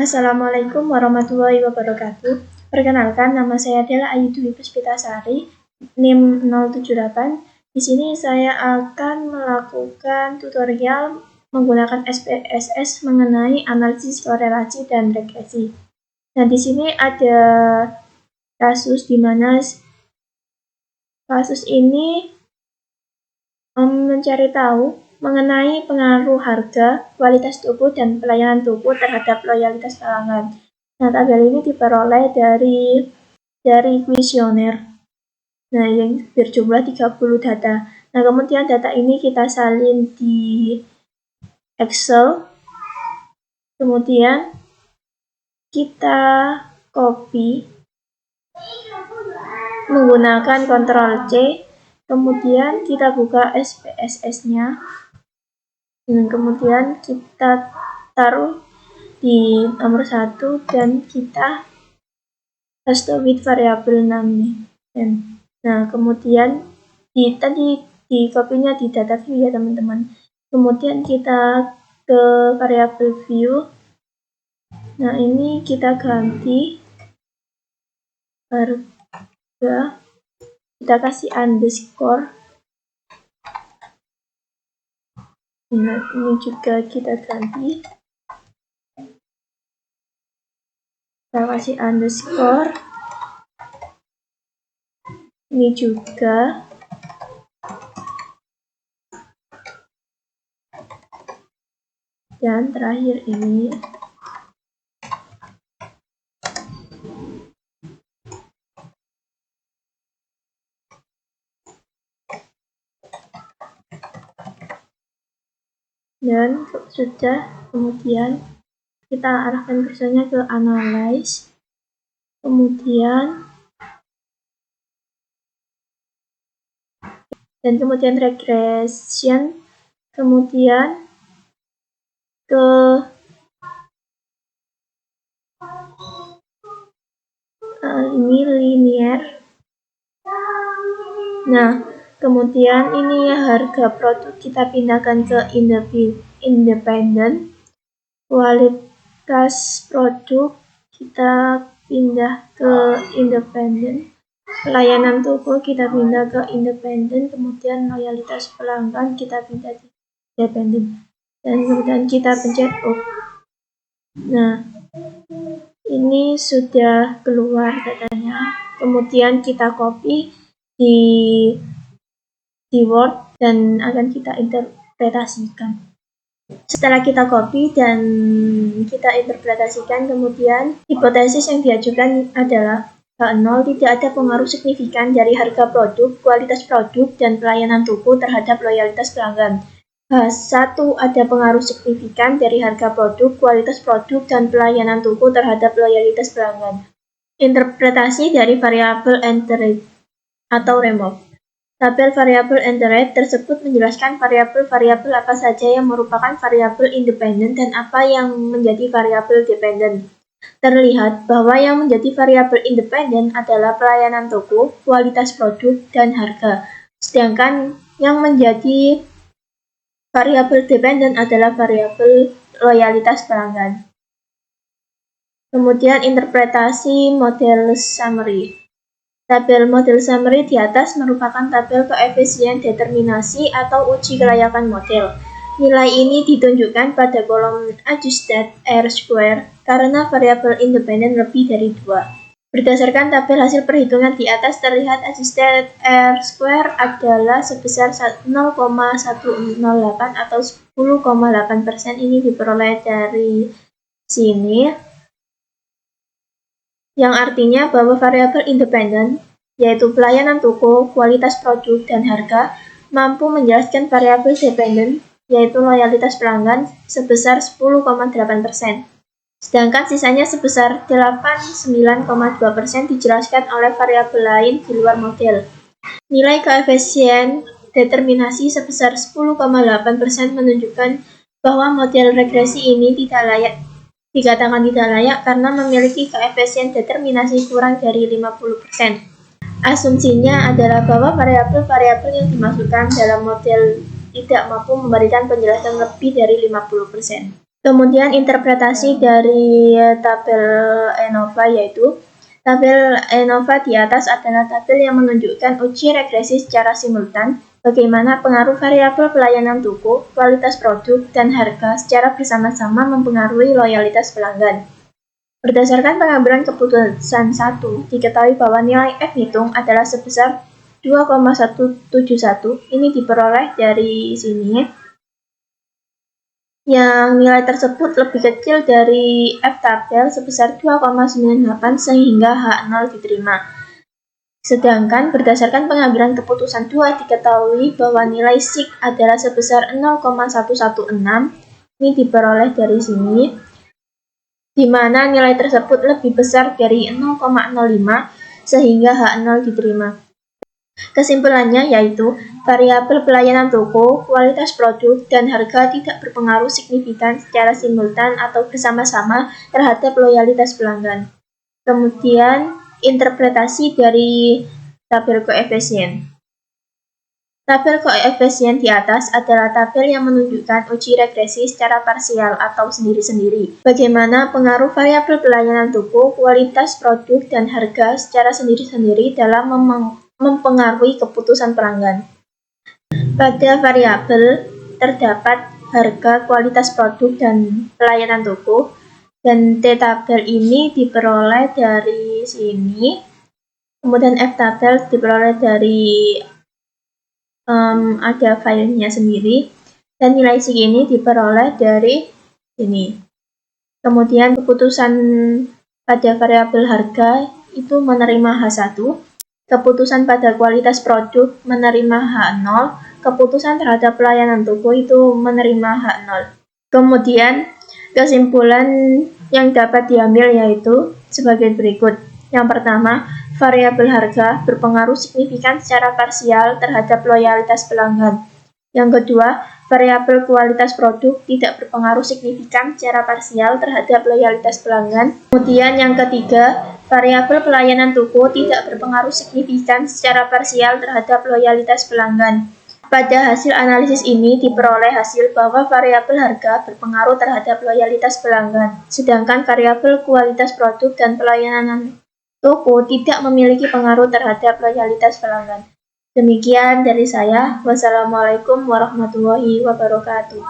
Assalamualaikum warahmatullahi wabarakatuh. Perkenalkan, nama saya adalah Ayu Dwi Puspitasari, NIM 078. Di sini saya akan melakukan tutorial menggunakan SPSS mengenai analisis korelasi dan regresi. Nah, di sini ada kasus di mana kasus ini mencari tahu mengenai pengaruh harga, kualitas tubuh, dan pelayanan tubuh terhadap loyalitas pelanggan. Nah, tabel ini diperoleh dari kuesioner. Nah, yang berjumlah 30 data. Nah, kemudian data ini kita salin di Excel. Kemudian kita copy menggunakan Ctrl C. Kemudian kita buka SPSS-nya. Dan kemudian kita taruh di nomor 1 dan kita paste with variabel namanya. Nah, kemudian di copy-nya di data view ya teman-teman. Kemudian kita ke variabel view. Nah, ini kita ganti harga, kita kasih underscore. Nah, ini juga kita ganti, kita kasih underscore. Ini juga. Dan terakhir ini. Dan sudah, kemudian kita arahkan kursornya ke analyze, kemudian regression, kemudian ke ini linear. Nah, kemudian ini harga produk kita pindahkan ke independen, kualitas produk kita pindah ke independen, pelayanan toko kita pindah ke independen, kemudian loyalitas pelanggan kita pindah ke independen, dan kemudian kita pencet OK. Nah, ini sudah keluar datanya. Kemudian kita copy di Word dan akan kita interpretasikan. Setelah kita copy dan kita interpretasikan, kemudian hipotesis yang diajukan adalah H0 tidak ada pengaruh signifikan dari harga produk, kualitas produk, dan pelayanan toko terhadap loyalitas pelanggan. H1 ada pengaruh signifikan dari harga produk, kualitas produk, dan pelayanan toko terhadap loyalitas pelanggan. Interpretasi dari variabel entered atau remove. Tabel variabel entered tersebut menjelaskan variabel-variabel apa saja yang merupakan variabel independen dan apa yang menjadi variabel dependen. Terlihat bahwa yang menjadi variabel independen adalah pelayanan toko, kualitas produk, dan harga. Sedangkan yang menjadi variabel dependen adalah variabel loyalitas pelanggan. Kemudian interpretasi model summary. Tabel model summary di atas merupakan tabel koefisien determinasi atau uji kelayakan model. Nilai ini ditunjukkan pada kolom adjusted R-square karena variabel independen lebih dari 2. Berdasarkan tabel hasil perhitungan di atas terlihat adjusted R-square adalah sebesar 0,108 atau 10,8%. Ini diperoleh dari sini, yang artinya bahwa variabel independen, yaitu pelayanan toko, kualitas produk, dan harga, mampu menjelaskan variabel dependen, yaitu loyalitas pelanggan, sebesar 10,8%. Sedangkan sisanya sebesar 89,2% dijelaskan oleh variabel lain di luar model. Nilai koefisien determinasi sebesar 10,8% menunjukkan bahwa model regresi ini dikatakan tidak layak karena memiliki koefisien determinasi kurang dari 50%. Asumsinya adalah bahwa variabel-variabel yang dimasukkan dalam model tidak mampu memberikan penjelasan lebih dari 50%. Kemudian interpretasi dari tabel ANOVA yaitu tabel ANOVA di atas adalah tabel yang menunjukkan uji regresi secara simultan bagaimana pengaruh variabel pelayanan toko, kualitas produk, dan harga secara bersama-sama mempengaruhi loyalitas pelanggan. Berdasarkan pengambilan keputusan 1, diketahui bahwa nilai F hitung adalah sebesar 2,171. Ini diperoleh dari sini. Yang nilai tersebut lebih kecil dari F tabel sebesar 2,98 sehingga H0 diterima. Sedangkan berdasarkan pengambilan keputusan 2 diketahui bahwa nilai SIG adalah sebesar 0,116. Ini diperoleh dari sini, di mana nilai tersebut lebih besar dari 0,05 sehingga H0 diterima. Kesimpulannya yaitu, variabel pelayanan toko, kualitas produk, dan harga tidak berpengaruh signifikan secara simultan atau bersama-sama terhadap loyalitas pelanggan. Kemudian, interpretasi dari tabel koefisien. Tabel koefisien di atas adalah tabel yang menunjukkan uji regresi secara parsial atau sendiri-sendiri. Bagaimana pengaruh variabel pelayanan toko, kualitas produk, dan harga secara sendiri-sendiri dalam mempengaruhi keputusan pelanggan. Pada variabel terdapat harga, kualitas produk, dan pelayanan toko, dan T-tabel ini diperoleh dari sini. Kemudian F-tabel diperoleh dari ada filenya sendiri, dan nilai SIG ini diperoleh dari sini. Kemudian keputusan pada variabel harga itu menerima H1, keputusan pada kualitas produk menerima H0, keputusan terhadap pelayanan toko itu menerima H0. Kemudian, kesimpulan yang dapat diambil yaitu sebagai berikut. Yang pertama, variabel harga berpengaruh signifikan secara parsial terhadap loyalitas pelanggan. Yang kedua, variabel kualitas produk tidak berpengaruh signifikan secara parsial terhadap loyalitas pelanggan. Kemudian yang ketiga, variabel pelayanan toko tidak berpengaruh signifikan secara parsial terhadap loyalitas pelanggan. Pada hasil analisis ini diperoleh hasil bahwa variabel harga berpengaruh terhadap loyalitas pelanggan, sedangkan variabel kualitas produk dan pelayanan toko tidak memiliki pengaruh terhadap loyalitas pelanggan. Demikian dari saya. Wassalamualaikum warahmatullahi wabarakatuh.